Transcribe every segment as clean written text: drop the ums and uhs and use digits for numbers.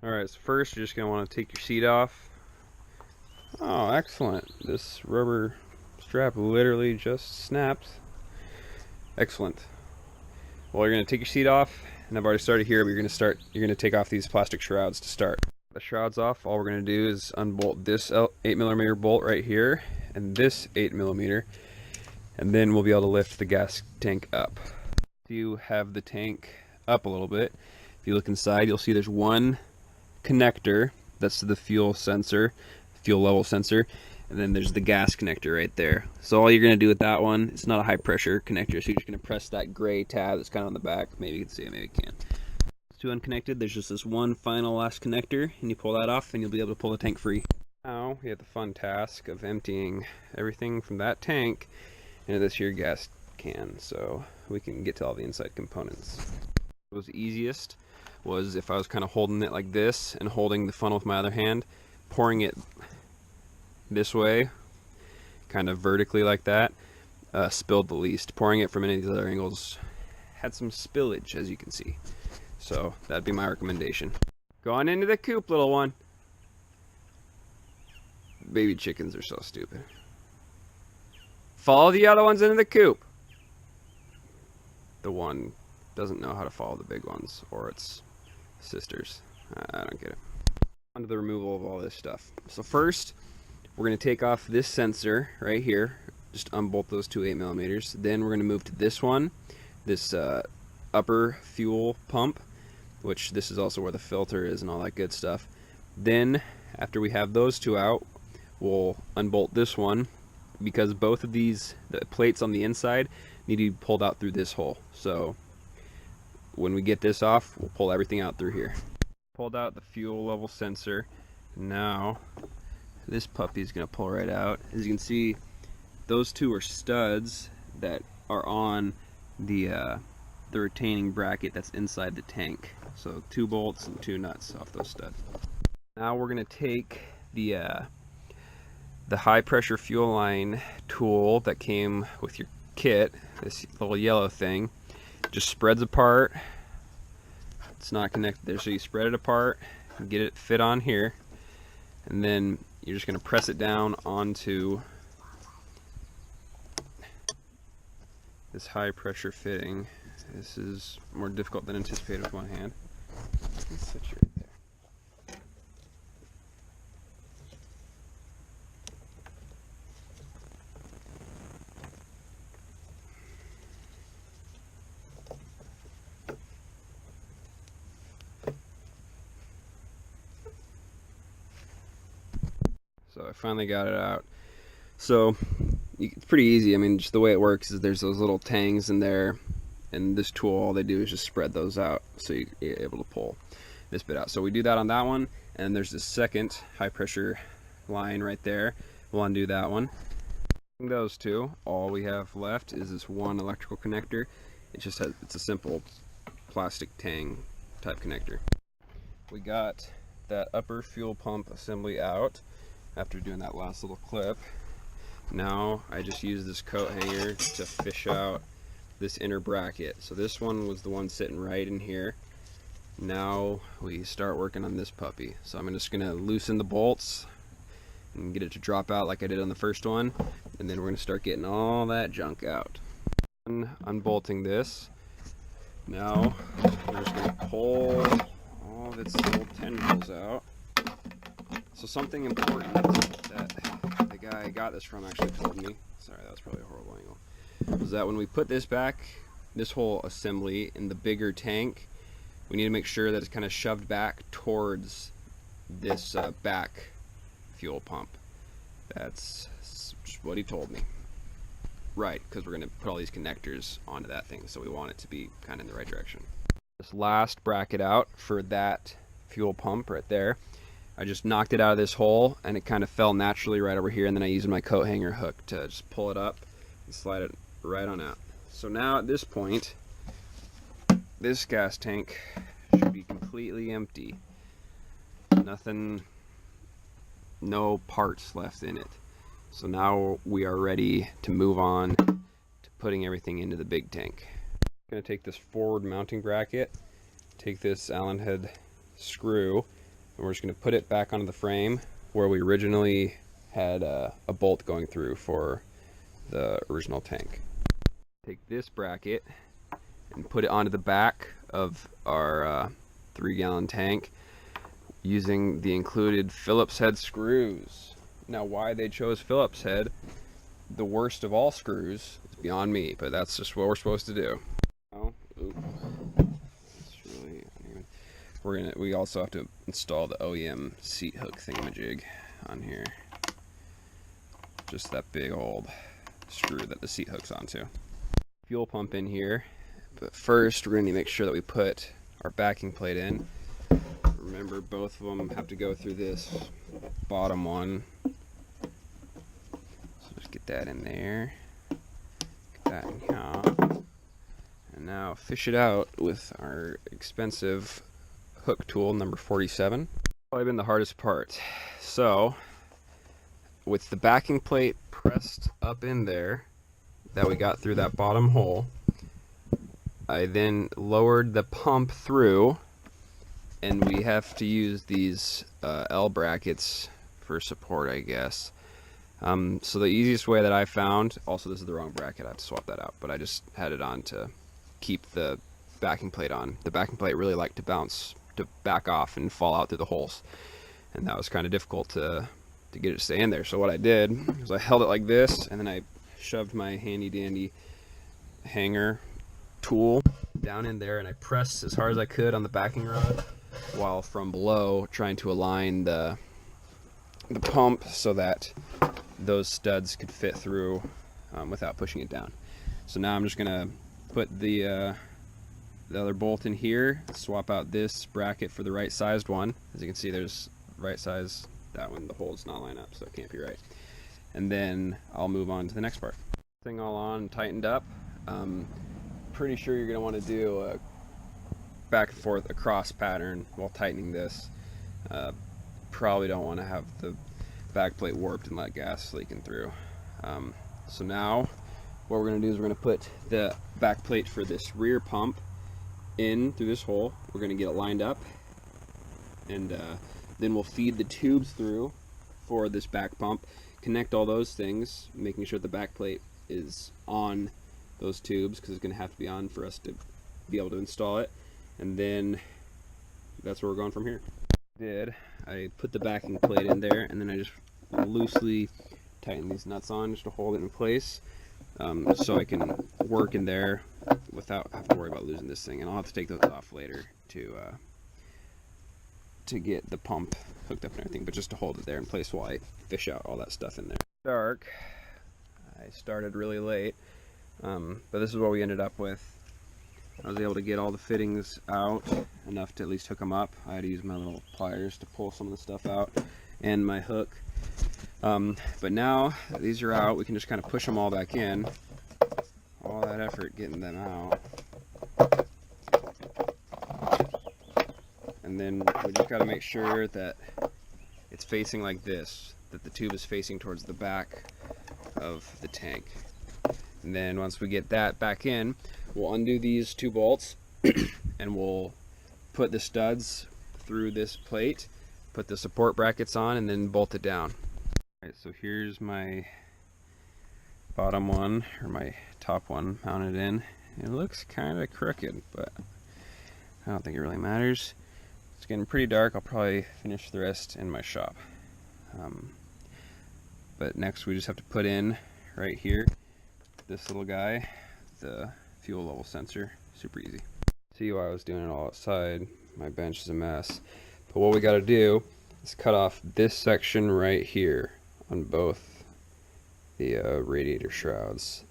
Alright, so first you're just going to want to take your seat off. Oh, excellent. This rubber strap literally just snapped. Excellent. Well, you're going to take your seat off, and I've already started here, but you're going to take off these plastic shrouds to start. The shrouds off, all we're going to do is unbolt this 8mm bolt right here, and this 8mm, and then we'll be able to lift the gas tank up. You have the tank up a little bit. If you look inside, you'll see there's one connector, that's the fuel sensor, fuel level sensor, and then there's the gas connector right there. So all you're going to do with that one, it's not a high pressure connector, so you're just going to press that gray tab that's kind of on the back. Maybe you can see it, maybe you can't. It's two unconnected. There's just this one final last connector, and you pull that off and you'll be able to pull the tank free. Now we have the fun task of emptying everything from that tank into this here gas can, so we can get to all the inside components. What was easiest was if I was kind of holding it like this and holding the funnel with my other hand, pouring it this way, kind of vertically like that, spilled the least. Pouring it from any of these other angles had some spillage, as you can see. So that'd be my recommendation. Go on into the coop, little one. Baby chickens are so stupid. Follow the other ones into the coop. The one doesn't know how to follow the big ones, or its sisters. I don't get it. On to the removal of all this stuff. So first, we're going to take off this sensor right here. Just unbolt those two 8mm. Then we're going to move to this one, this upper fuel pump, which this is also where the filter is and all that good stuff. Then, after we have those two out, we'll unbolt this one, because both of these, the plates on the inside, need to be pulled out through this hole. So when we get this off, we'll pull everything out through here. Pulled out the fuel level sensor. Now this puppy is going to pull right out. As you can see, those two are studs that are on the retaining bracket that's inside the tank. So 2 bolts and 2 nuts off those studs. Now we're going to take the high pressure fuel line tool that came with your kit, this little yellow thing. Just spreads apart. It's not connected there, so you spread it apart and get it fit on here, and then you're just going to press it down onto this high pressure fitting. This is more difficult than anticipated with one hand. Let's set you right there. So I finally got it out. So it's pretty easy. I mean, just the way it works is there's those little tangs in there, and this tool, all they do is just spread those out, so you're able to pull this bit out. So we do that on that one, and there's this second high pressure line right there. We'll undo that one. Those two, all we have left is this one electrical connector. It's a simple plastic tang type connector. We got that upper fuel pump assembly out after doing that last little clip. Now I just use this coat hanger to fish out this inner bracket. So this one was the one sitting right in here. Now we start working on this puppy. So I'm just gonna loosen the bolts and get it to drop out like I did on the first one, and then we're gonna start getting all that junk out. Unbolting this. Now we're just gonna pull all of its little tendrils out. So something important that the guy I got this from actually told me, sorry, that was probably a horrible angle, was that when we put this back, this whole assembly in the bigger tank, we need to make sure that it's kind of shoved back towards this back fuel pump. That's just what he told me. Right, because we're going to put all these connectors onto that thing, so we want it to be kind of in the right direction. This last bracket out for that fuel pump right there, I just knocked it out of this hole, and it kind of fell naturally right over here, and then I used my coat hanger hook to just pull it up and slide it right on out. So now at this point, this gas tank should be completely empty. Nothing, no parts left in it. So now we are ready to move on to putting everything into the big tank. I'm going to take this forward mounting bracket, take this Allen head screw, And we're just going to put it back onto the frame where we originally had a bolt going through for the original tank. Take this bracket and put it onto the back of our 3-gallon tank using the included Phillips head screws. Now, why they chose Phillips head, the worst of all screws, is beyond me, but that's just what we're supposed to do. Oh, it's really uneven. We also have to install the OEM seat hook thingamajig on here. Just that big old screw that the seat hooks onto. Fuel pump in here, but first we're going to make sure that we put our backing plate in. Remember, both of them have to go through this bottom one. So just get that in there. Get that in here. And now fish it out with our expensive hook tool number 47. Probably been the hardest part. So, with the backing plate pressed up in there that we got through that bottom hole, I then lowered the pump through, and we have to use these L brackets for support, I guess. So the easiest way that I found, also this is the wrong bracket, I have to swap that out, but I just had it on to keep the backing plate on. The backing plate really liked to back off and fall out through the holes, and that was kind of difficult to get it to stay in there. So what I did was I held it like this, and then I shoved my handy dandy hanger tool down in there, and I pressed as hard as I could on the backing rod, while from below trying to align the pump so that those studs could fit through without pushing it down. So now I'm just gonna put the other bolt in here, swap out this bracket for the right sized one. As you can see, there's right size, that one, the holes not line up, so it can't be right. And then I'll move on to the next part. Thing all on and tightened up. Pretty sure you're gonna want to do a back and forth across pattern while tightening this. Probably don't want to have the back plate warped and let gas leaking through. So now what we're going to do is we're going to put the back plate for this rear pump in through this hole. We're going to get it lined up, and then we'll feed the tubes through for this back pump, connect all those things, making sure the back plate is on those tubes because it's going to have to be on for us to be able to install it. And then that's where we're going from here. I put the backing plate in there, and then I just loosely tighten these nuts on just to hold it in place, so I can work in there without having to worry about losing this thing. And I'll have to take those off later to get the pump hooked up and everything, but just to hold it there in place while I fish out all that stuff in there. Dark. I started really late, but this is what we ended up with. I was able to get all the fittings out enough to at least hook them up. I had to use my little pliers to pull some of the stuff out, and my hook. But now that these are out, we can just kind of push them all back in. All that effort getting them out. And then we just got to make sure that it's facing like this, that the tube is facing towards the back of the tank. And then once we get that back in, we'll undo these two bolts and we'll put the studs through this plate, put the support brackets on, and then bolt it down. Alright, so here's my bottom one, or my top one, mounted in. It looks kind of crooked, but I don't think it really matters. It's getting pretty dark. I'll probably finish the rest in my shop. But next we just have to put in right here this little guy, the fuel level sensor. Super easy. See why I was doing it all outside. My bench is a mess. But what we got to do is cut off this section right here on both the radiator shrouds.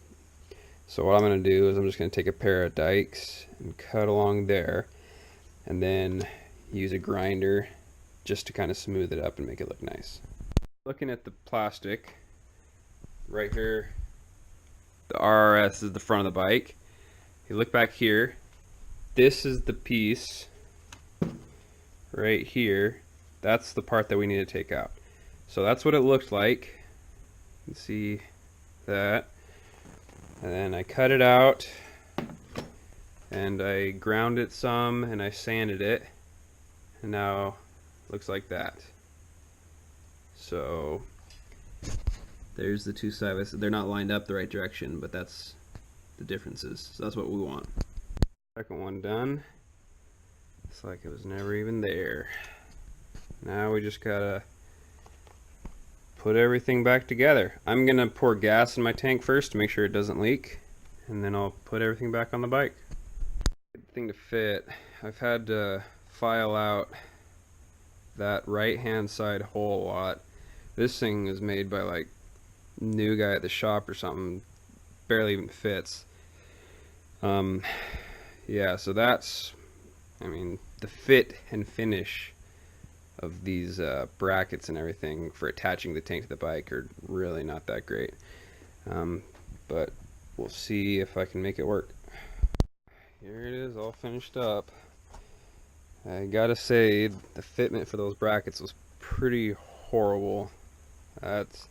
So what I'm going to do is I'm just going to take a pair of dikes and cut along there, and then use a grinder just to kind of smooth it up and make it look nice. Looking at the plastic right here, the RRS is the front of the bike. If you look back here, this is the piece right here. That's the part that we need to take out. So that's what it looked like. You can see that. And then I cut it out, and I ground it some, and I sanded it. And now looks like that. So there's the two sides. They're not lined up the right direction, but that's the differences. So that's what we want. Second one done. It's like it was never even there. Now we just gotta put everything back together. I'm gonna pour gas in my tank first to make sure it doesn't leak, and then I'll put everything back on the bike. Good thing to fit. I've had to file out that right hand side hole a lot. This thing is made by like new guy at the shop or something. Barely even fits. Yeah, so that's, I mean, the fit and finish of these brackets and everything for attaching the tank to the bike are really not that great. But we'll see if I can make it work. Here it is, all finished up. I gotta say, the fitment for those brackets was pretty horrible. That's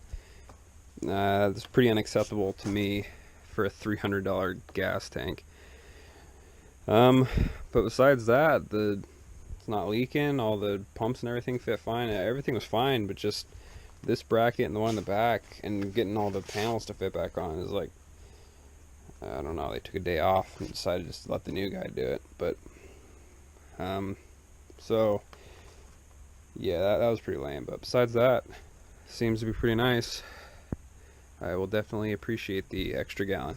pretty unacceptable to me for a $300 gas tank. But besides that, it's not leaking. All the pumps and everything fit fine. Everything was fine, but just this bracket and the one in the back and getting all the panels to fit back on is like, I don't know. They took a day off and decided just to let the new guy do it. But so yeah, that was pretty lame. But besides that, seems to be pretty nice. I will definitely appreciate the extra gallon.